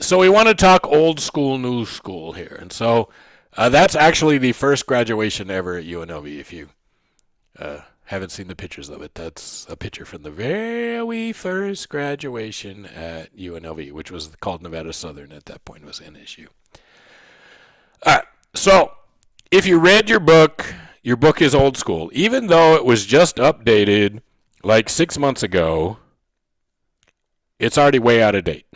So we want to talk old school, new school here. And so that's actually the first graduation ever at UNLV. If you haven't seen the pictures of it, that's a picture from the very first graduation at UNLV, which was called Nevada Southern at that point. It was NSU. All right. So if you read your book is old school. Even though it was just updated like 6 months ago, it's already way out of date.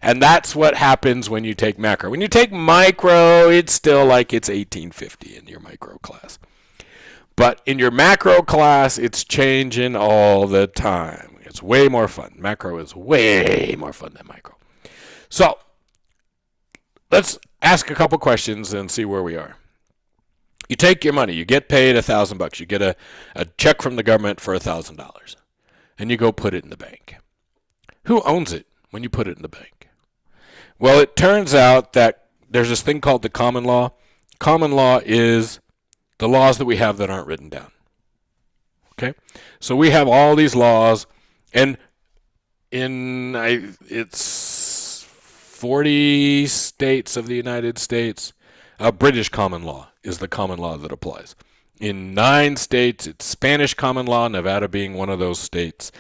And that's what happens when you take macro. When you take micro, it's still like it's 1850 in your micro class. But in your macro class, it's changing all the time. It's way more fun. Macro is way more fun than micro. So let's ask a couple questions and see where we are. You take your money. You get paid $1,000. You get a check from the government for $1,000. And you go put it in the bank. Who owns it when you put it in the bank? Well, it turns out that there's this thing called the common law. Common law is the laws that we have that aren't written down. Okay? So we have all these laws, and it's 40 states of the United States. British common law is the common law that applies. In 9 states, it's Spanish common law, Nevada being one of those states.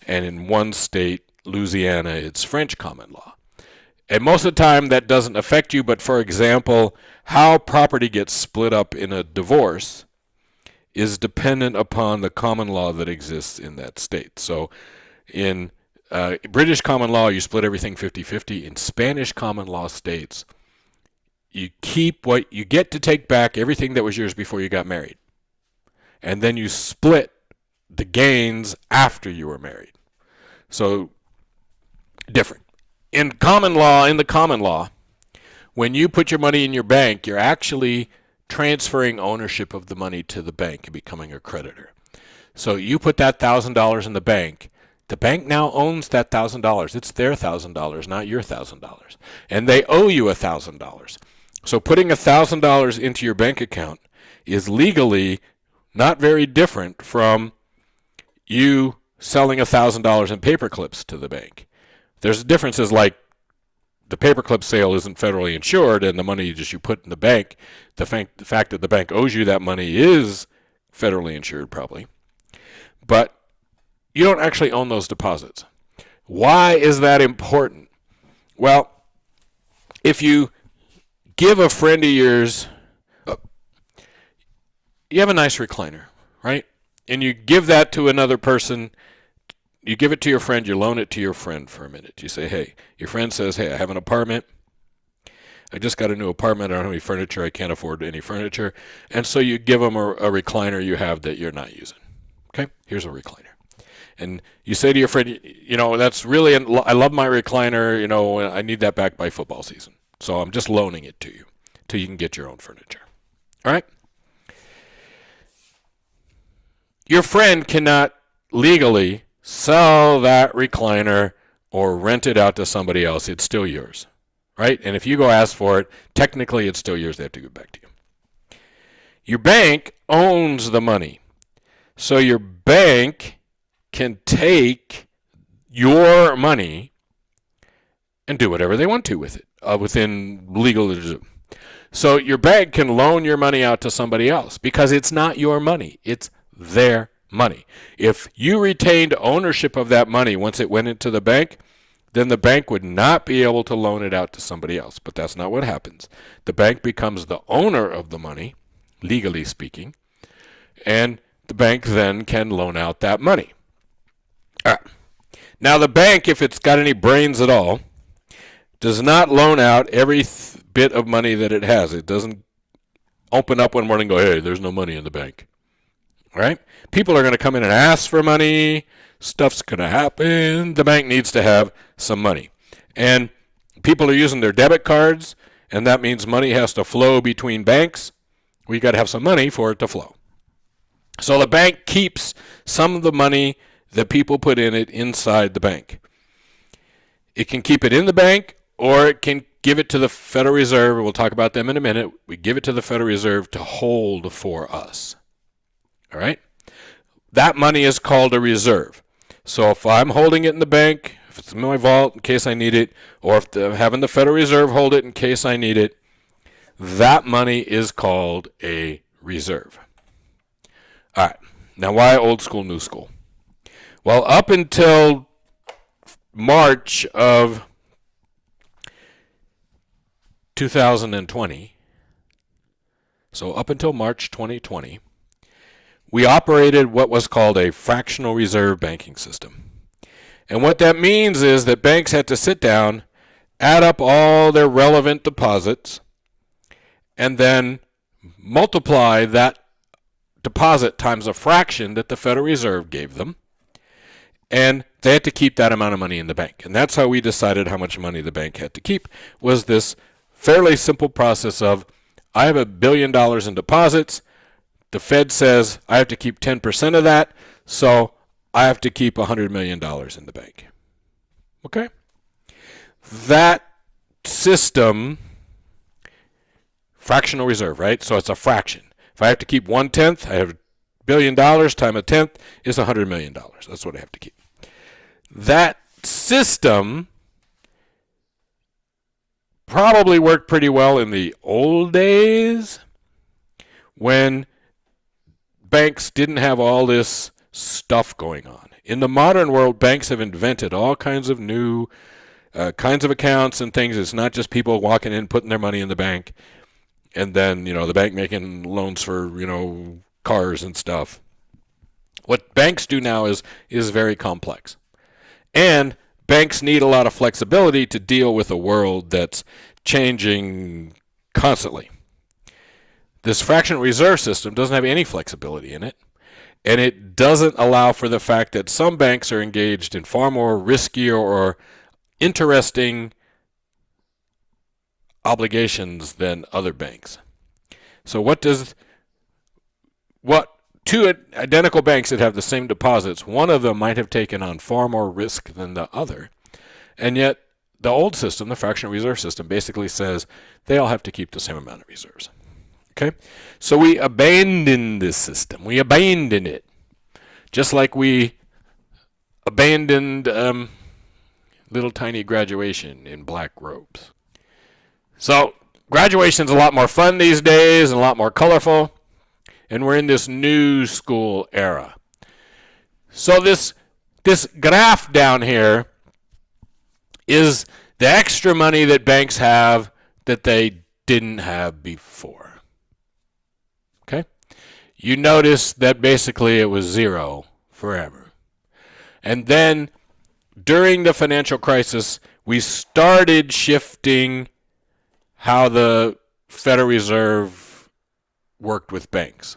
And in 1 state, Louisiana, it's French common law. And most of the time that doesn't affect you, but for example, how property gets split up in a divorce is dependent upon the common law that exists in that state. So in British common law, you split everything 50-50. In Spanish common law states, you keep what you get to take back everything that was yours before you got married. And then you split the gains after you were married. So different. In the common law, when you put your money in your bank, you're actually transferring ownership of the money to the bank and becoming a creditor. So you put that $1,000 in the bank now owns that $1,000. It's their $1,000, not your $1,000. And they owe you $1,000. So putting $1,000 into your bank account is legally not very different from you selling $1,000 in paper clips to the bank. There's differences like the paperclip sale isn't federally insured, and the money you put in the bank, the fact that the bank owes you that money is federally insured probably. But you don't actually own those deposits. Why is that important? Well, if you give a friend of yours, you have a nice recliner, right? And you give that to another person. You give it to your friend, you loan it to your friend for a minute. You say, hey, your friend says, hey, I have an apartment. I just got a new apartment. I don't have any furniture. I can't afford any furniture. And so you give them a recliner you have that you're not using. Okay, here's a recliner. And you say to your friend, that's really, I love my recliner. I need that back by football season. So I'm just loaning it to you till you can get your own furniture. All right? Your friend cannot legally sell that recliner or rent it out to somebody else. It's still yours, right? And if you go ask for it, technically it's still yours. They have to give it back to you. Your bank owns the money. So your bank can take your money and do whatever they want to with it within legal. So your bank can loan your money out to somebody else because it's not your money. It's their money. If you retained ownership of that money once it went into the bank, then the bank would not be able to loan it out to somebody else. But that's not what happens. The bank becomes the owner of the money, legally speaking, and the bank then can loan out that money. All right. Now the bank, if it's got any brains at all, does not loan out every bit of money that it has. It doesn't open up one morning and go, hey, there's no money in the bank. All right? People are going to come in and ask for money. Stuff's going to happen. The bank needs to have some money. And people are using their debit cards, and that means money has to flow between banks. We got to have some money for it to flow. So the bank keeps some of the money that people put in it inside the bank. It can keep it in the bank, or it can give it to the Federal Reserve. We'll talk about them in a minute. We give it to the Federal Reserve to hold for us. All right? That money is called a reserve. So if I'm holding it in the bank, if it's in my vault in case I need it, or if having the Federal Reserve hold it in case I need it, that money is called a reserve. All right. Now, why old school, new school? Well, up until March of 2020, so up until March 2020, we operated what was called a fractional reserve banking system. And what that means is that banks had to sit down, add up all their relevant deposits, and then multiply that deposit times a fraction that the Federal Reserve gave them. And they had to keep that amount of money in the bank. And that's how we decided how much money the bank had to keep, was this fairly simple process of, I have $1 billion in deposits. The Fed says I have to keep 10% of that, so I have to keep $100 million in the bank. Okay? That system, fractional reserve, right? So it's a fraction. If I have to keep 1/10, I have $1 billion times a tenth is $100 million. That's what I have to keep. That system probably worked pretty well in the old days when banks didn't have all this stuff going on. In the modern world, banks have invented all kinds of new kinds of accounts and things. It's not just people walking in, putting their money in the bank, and then, the bank making loans for, cars and stuff. What banks do now is very complex. And banks need a lot of flexibility to deal with a world that's changing constantly. This fractional reserve system doesn't have any flexibility in it, and it doesn't allow for the fact that some banks are engaged in far more riskier or interesting obligations than other banks. So two identical banks that have the same deposits, one of them might have taken on far more risk than the other, and yet the old system, the fractional reserve system, basically says they all have to keep the same amount of reserves. Okay? So we abandoned this system. We abandoned it. Just like we abandoned little tiny graduation in black robes. So graduation's a lot more fun these days and a lot more colorful. And we're in this new school era. So this graph down here is the extra money that banks have that they didn't have before. Okay? You notice that basically it was zero forever. And then during the financial crisis, we started shifting how the Federal Reserve worked with banks.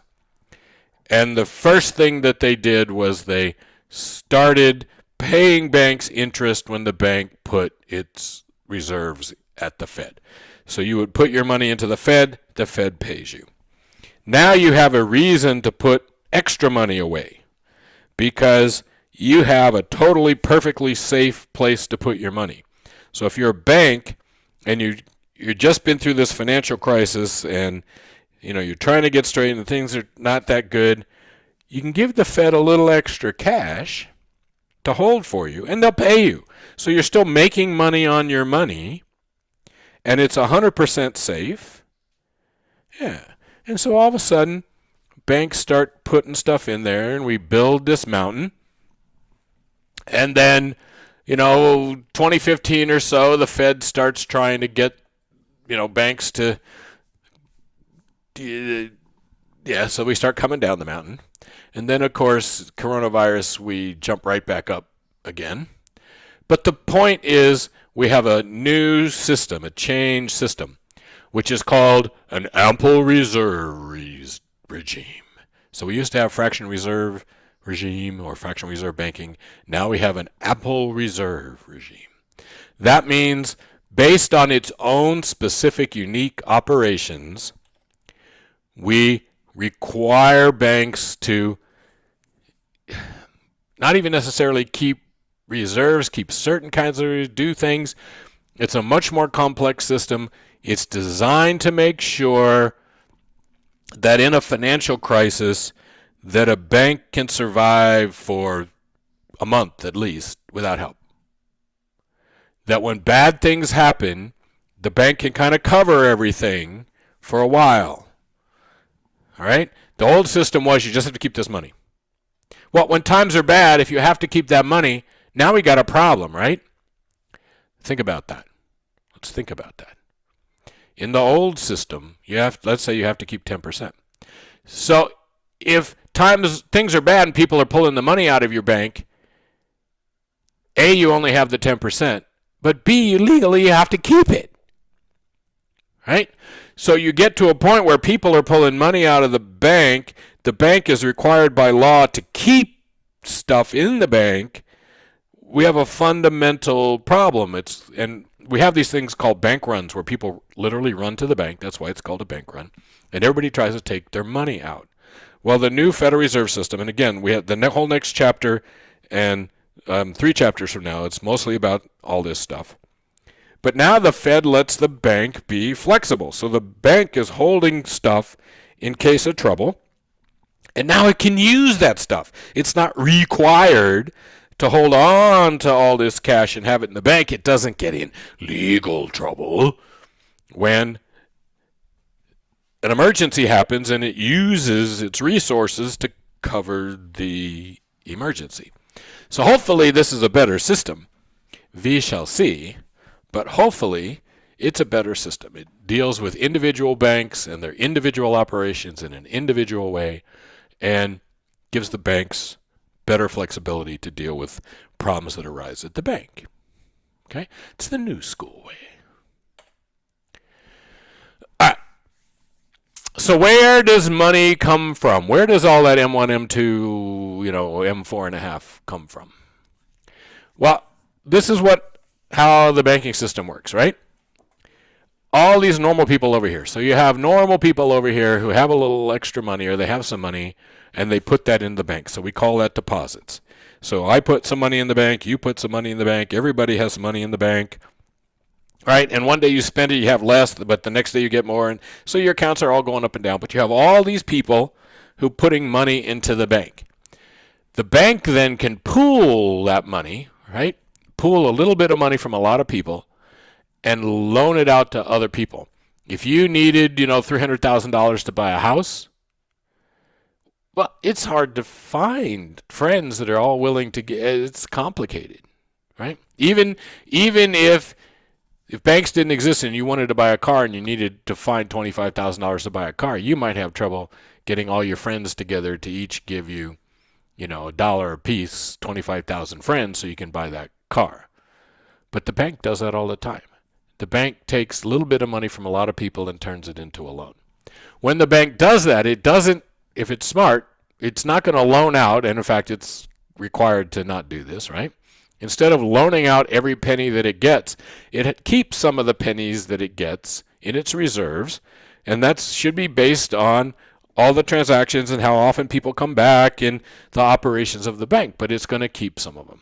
And the first thing that they did was they started paying banks interest when the bank put its reserves at the Fed. So you would put your money into the Fed pays you. Now you have a reason to put extra money away because you have a totally perfectly safe place to put your money. So if you're a bank and you've just been through this financial crisis and you're trying to get straight and things are not that good, you can give the Fed a little extra cash to hold for you, and they'll pay you. So you're still making money on your money, and it's 100% safe. Yeah. And so all of a sudden, banks start putting stuff in there, and we build this mountain. And then, 2015 or so, the Fed starts trying to get, banks to... so we start coming down the mountain. And then, of course, coronavirus, we jump right back up again. But the point is we have a new system, a changed system, which is called an ample reserve regime. So we used to have fractional reserve regime or fractional reserve banking. Now we have an ample reserve regime. That means based on its own specific, unique operations, we require banks to not even necessarily keep reserves, keep certain kinds of do things. It's a much more complex system. It's designed to make sure that in a financial crisis that a bank can survive for a month at least without help. that when bad things happen, the bank can kind of cover everything for a while. All right? The old system was you just have to keep this money. Well, when times are bad, if you have to keep that money, now we got a problem, right? Think about that. Let's think about that. In the old system, let's say you have to keep 10%. So if things are bad and people are pulling the money out of your bank, A, you only have the 10%, but B, legally you have to keep it. Right? So you get to a point where people are pulling money out of the bank is required by law to keep stuff in the bank. We have a fundamental problem. And we have these things called bank runs where people literally run to the bank. That's why it's called a bank run. And everybody tries to take their money out. Well, the new Federal Reserve System, and again, we have the whole next chapter and 3 chapters from now, it's mostly about all this stuff. But now the Fed lets the bank be flexible. So the bank is holding stuff in case of trouble. And now it can use that stuff. It's not required to hold on to all this cash and have it in the bank. It doesn't get in legal trouble when an emergency happens and it uses its resources to cover the emergency. So hopefully this is a better system. We shall see. But hopefully it's a better system. It deals with individual banks and their individual operations in an individual way and gives the banks better flexibility to deal with problems that arise at the bank. Okay? It's the new school way. All right. So where does money come from? Where does all that M1, M2, M4 and a half come from? Well, this is how the banking system works, right? All these normal people over here. So you have normal people over here who have a little extra money or they have some money and they put that in the bank. So we call that deposits. So I put some money in the bank, you put some money in the bank, everybody has some money in the bank, right? And one day you spend it, you have less, but the next day you get more. And so your accounts are all going up and down. But you have all these people who are putting money into the bank. The bank then can pool that money, right? Pool a little bit of money from a lot of people and loan it out to other people. If you needed, $300,000 to buy a house, well, it's hard to find friends that are all willing to get. It's complicated, right? Even if banks didn't exist and you wanted to buy a car and you needed to find $25,000 to buy a car, you might have trouble getting all your friends together to each give you, $1 a piece, 25,000 friends so you can buy that car. But the bank does that all the time. The bank takes a little bit of money from a lot of people and turns it into a loan. When the bank does that, it doesn't, if it's smart, it's not going to loan out, and in fact, it's required to not do this, right? Instead of loaning out every penny that it gets, it keeps some of the pennies that it gets in its reserves, and that should be based on all the transactions and how often people come back in the operations of the bank, but it's going to keep some of them,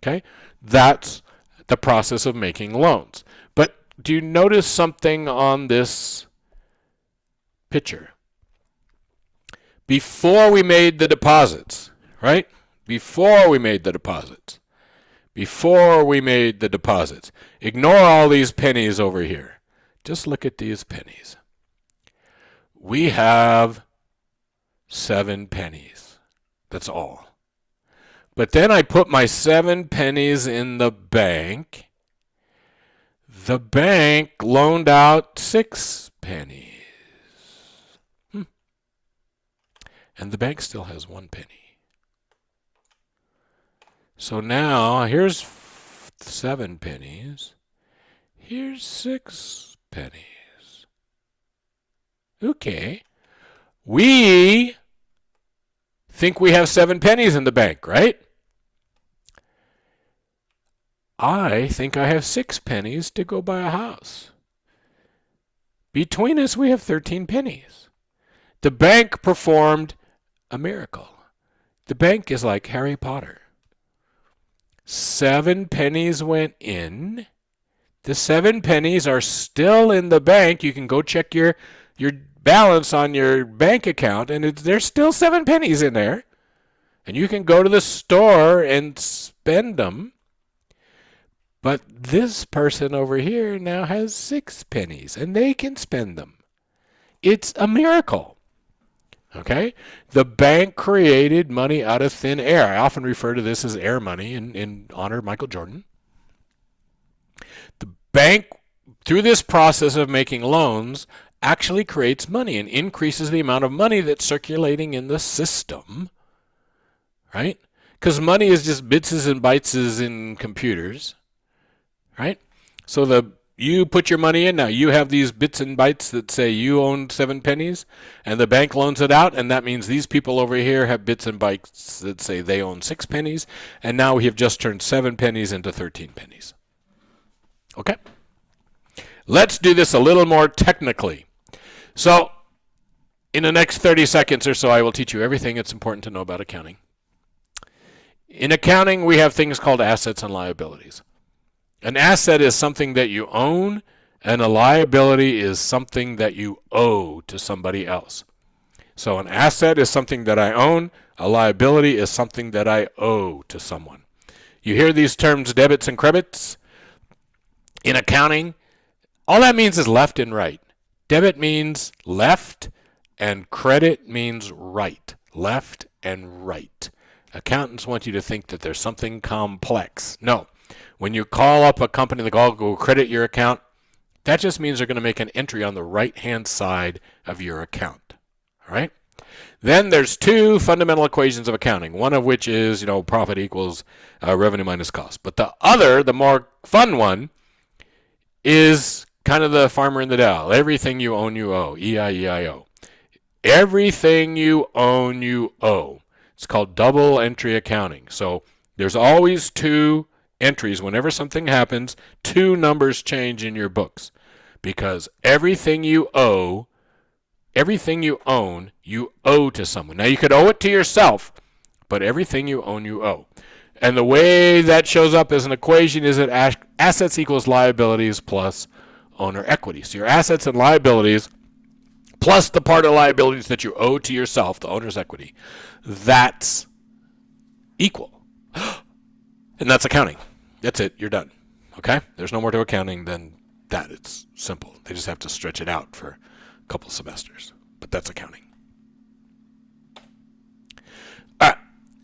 okay? That's the process of making loans. But do you notice something on this picture? Before we made the deposits, right? Before we made the deposits. Ignore all these pennies over here. Just look at these pennies. We have 7 pennies. That's all. But then I put my 7 pennies in the bank. The bank loaned out 6 pennies. And the bank still has 1 penny. So now here's 7 pennies. Here's 6 pennies. Okay. We think we have 7 pennies in the bank, right? I think I have 6 pennies to go buy a house. Between us, we have 13 pennies. The bank performed a miracle. The bank is like Harry Potter. 7 pennies went in. The 7 pennies are still in the bank. You can go check your balance on your bank account, and there's still 7 pennies in there. And you can go to the store and spend them. But this person over here now has 6 pennies, and they can spend them. It's a miracle. Okay? The bank created money out of thin air. I often refer to this as air money in honor of Michael Jordan. The bank, through this process of making loans, actually creates money and increases the amount of money that's circulating in the system, right? Because money is just bits and bytes in computers, right? So you put your money in now. You have these bits and bytes that say you own 7 pennies, and the bank loans it out, and that means these people over here have bits and bytes that say they own 6 pennies, and now we have just turned 7 pennies into 13 pennies. Okay? Let's do this a little more technically. So, in the next 30 seconds or so, I will teach you everything it's important to know about accounting. In accounting, we have things called assets and liabilities. An asset is something that you own, and a liability is something that you owe to somebody else. So an asset is something that I own, a liability is something that I owe to someone. You hear these terms debits and credits? In accounting, all that means is left and right. Debit means left, and credit means right. Left and right. Accountants want you to think that there's something complex. No. When you call up a company that will credit your account, that just means they're going to make an entry on the right-hand side of your account. All right? Then there's 2 fundamental equations of accounting, one of which is, profit equals revenue minus cost. But the other, the more fun one, is kind of the farmer in the Dow. Everything you own, you owe. E-I-E-I-O. Everything you own, you owe. It's called double entry accounting. So there's always 2 entries. Whenever something happens, 2 numbers change in your books. Because everything you owe, everything you own, you owe to someone. Now you could owe it to yourself, but everything you own, you owe. And the way that shows up as an equation is that assets equals liabilities plus owner equity. So your assets and liabilities plus the part of liabilities that you owe to yourself, the owner's equity, that's equal. And that's accounting. That's it. You're done. Okay? There's no more to accounting than that. It's simple. They just have to stretch it out for a couple of semesters. But that's accounting. All right.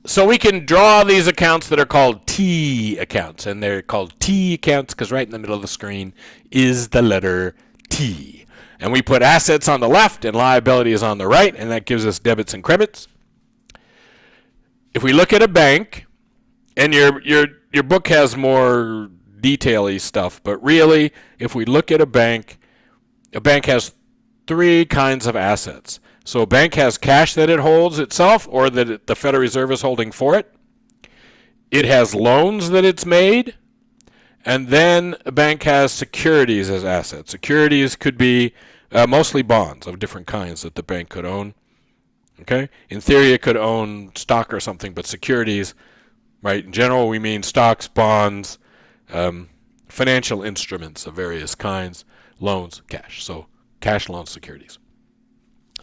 So we can draw these accounts that are called T accounts. And they're called T accounts because right in the middle of the screen is the letter T. And we put assets on the left and liabilities on the right, and that gives us debits and credits. If we look at a bank, and your book has more detail-y stuff, but really, if we look at a bank has 3 kinds of assets. So a bank has cash that it holds itself or that the Federal Reserve is holding for it. It has loans that it's made. And then a bank has securities as assets. Securities could be mostly bonds of different kinds that the bank could own. Okay? In theory, it could own stock or something, but securities, right? In general, we mean stocks, bonds, financial instruments of various kinds, loans, cash. So cash, loans, securities.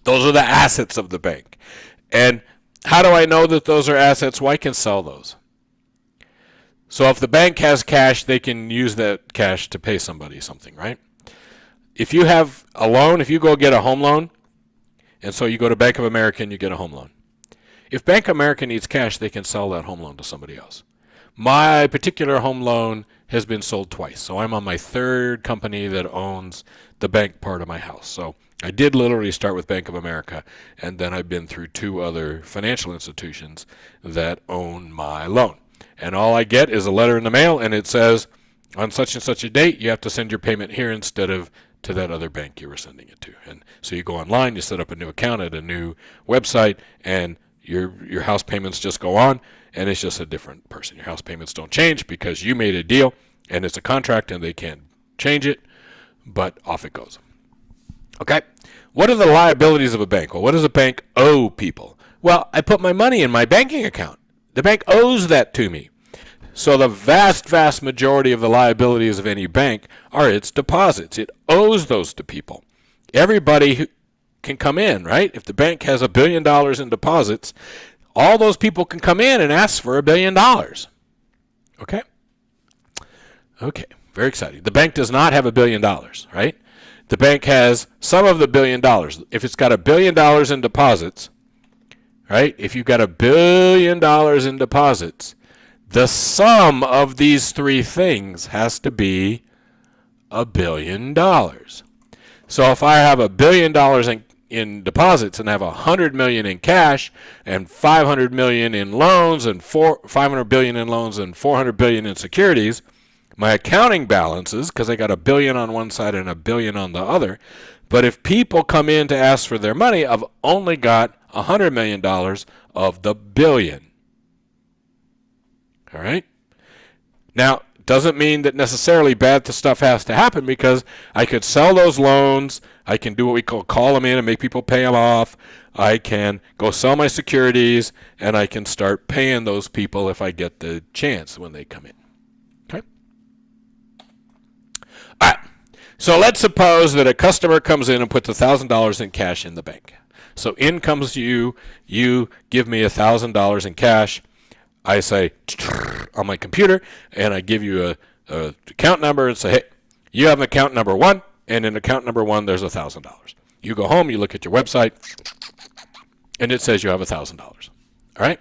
Those are the assets of the bank. And how do I know that those are assets? Well, I can sell those. So if the bank has cash, they can use that cash to pay somebody something, right? If you have a loan, if you go get a home loan, and so you go to Bank of America and you get a home loan. If Bank of America needs cash, they can sell that home loan to somebody else. My particular home loan has been sold twice. So I'm on my 3rd company that owns the bank part of my house. So I did literally start with Bank of America, and then I've been through 2 other financial institutions that own my loan. And all I get is a letter in the mail, and it says, on such and such a date, you have to send your payment here instead of to that other bank you were sending it to. And so you go online, you set up a new account at a new website, and your house payments just go on, and it's just a different person. Your house payments don't change because you made a deal, and it's a contract, and they can't change it, but off it goes. Okay? What are the liabilities of a bank? Well, what does a bank owe people? Well, I put my money in my banking account. The bank owes that to me. So the vast, vast majority of the liabilities of any bank are its deposits. It owes those to people. Everybody who can come in, right? If the bank has $1 billion in deposits, all those people can come in and ask for $1 billion. Okay? Okay, very exciting. The bank does not have $1 billion, right? The bank has some of the $1 billion. If it's got $1 billion in deposits, right? If you've got $1 billion in deposits, the sum of these three things has to be $1 billion. So if I have $1 billion in deposits and have $100 million in cash and $500 million in loans and $500 billion in loans and $400 billion in securities, my accounting balances, because I got $1 billion on one side and $1 billion on the other. But if people come in to ask for their money, I've only got $100 million of the billion. All right? Now, doesn't mean that necessarily bad stuff has to happen, because I could sell those loans. I can do what we call them in and make people pay them off. I can go sell my securities, and I can start paying those people if I get the chance when they come in. Okay? All right. So let's suppose that a customer comes in and puts $1,000 in cash in the bank. So in comes you give me $1,000 in cash. I say on my computer, and I give you a account number and say, hey, you have account number 1, and in account number 1 there's $1,000. You go home, you look at your website, and it says you have $1,000. All right?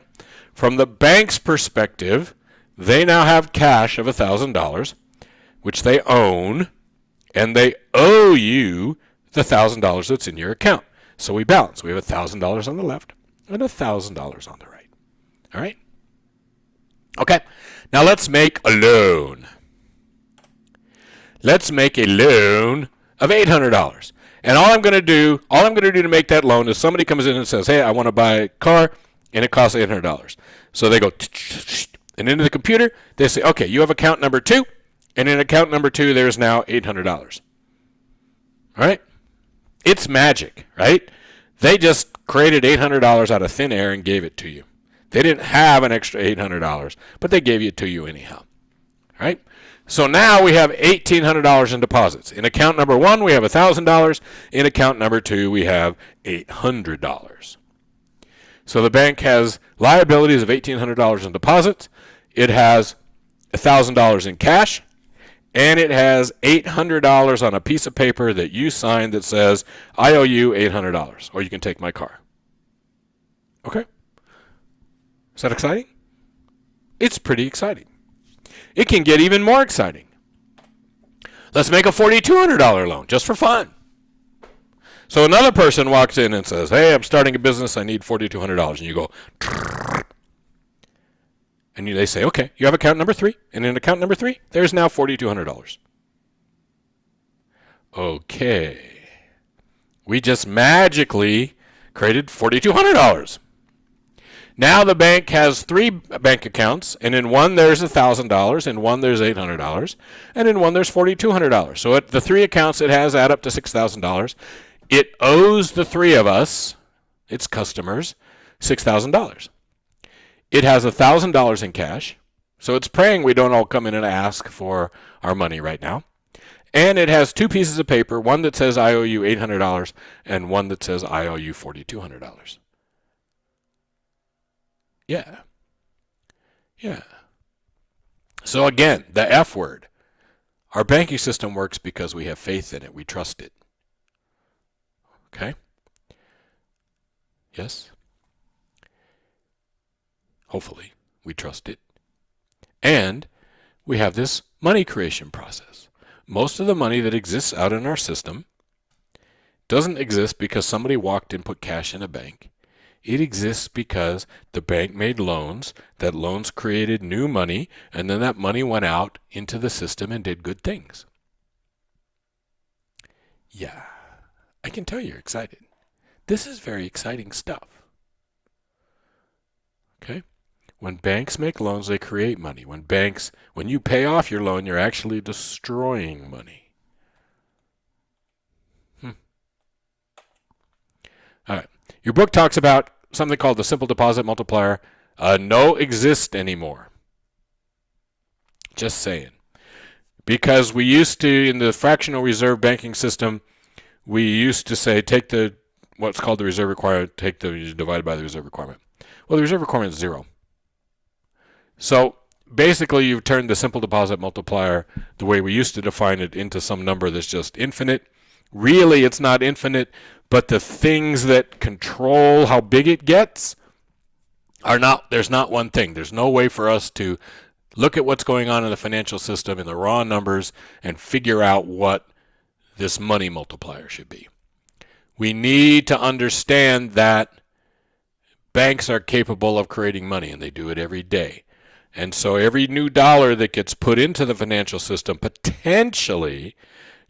From the bank's perspective, they now have cash of $1,000, which they own, and they owe you the $1,000 that's in your account. So we balance. We have $1,000 on the left and $1,000 on the right. All right? Okay. Now let's make a loan. Let's make a loan of $800. And all I'm going to do to make that loan is somebody comes in and says, hey, I want to buy a car, and it costs $800. So they go, and into the computer, they say, okay, you have account number 2, and in account number 2, there's now $800. All right? It's magic, right? They just created $800 out of thin air and gave it to you. They didn't have an extra $800, but they gave it to you anyhow. All right? So now we have $1,800 in deposits. In account number 1, we have $1,000. In account number 2, we have $800. So the bank has liabilities of $1,800 in deposits. It has $1,000 in cash. And it has $800 on a piece of paper that you signed that says, I owe you $800, or you can take my car. Okay? Is that exciting? It's pretty exciting. It can get even more exciting. Let's make a $4,200 loan, just for fun. So another person walks in and says, hey, I'm starting a business, I need $4,200. And you go, and they say, okay, you have account number 3. And in account number 3, there's now $4,200. Okay. We just magically created $4,200. Now the bank has 3 bank accounts, and in one there's $1,000, in one there's $800, and in one there's $4,200. So the 3 accounts it has add up to $6,000. It owes the 3 of us, its customers, $6,000. It has $1,000 in cash, so it's praying we don't all come in and ask for our money right now. And it has 2 pieces of paper, one that says I owe you $800 and one that says I owe you $4,200. Yeah. Yeah. So again, the F word. Our banking system works because we have faith in it. We trust it. Okay? Yes? Hopefully, we trust it. And we have this money creation process. Most of the money that exists out in our system doesn't exist because somebody walked in and put cash in a bank. It exists because the bank made loans, that loans created new money, and then that money went out into the system and did good things. Yeah, I can tell you're excited. This is very exciting stuff. Okay? When banks make loans, they create money. When you pay off your loan, you're actually destroying money. All right. Your book talks about something called the simple deposit multiplier. No exist anymore. Just saying. Because we used to, in the fractional reserve banking system, we used to say take what's called the reserve requirement, divided by the reserve requirement. Well, the reserve requirement is 0. So basically you've turned the simple deposit multiplier, the way we used to define it, into some number that's just infinite. Really, it's not infinite, but the things that control how big it gets are not, there's not one thing. There's no way for us to look at what's going on in the financial system in the raw numbers and figure out what this money multiplier should be. We need to understand that banks are capable of creating money, and they do it every day. And so every new dollar that gets put into the financial system potentially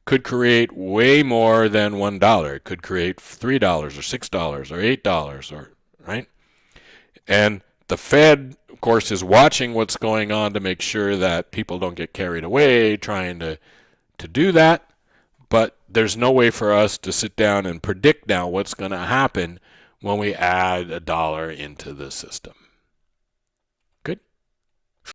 could create way more than $1. It could create $3 or $6 or $8, or right? And the Fed, of course, is watching what's going on to make sure that people don't get carried away trying to do that. But there's no way for us to sit down and predict now what's going to happen when we add a dollar into the system.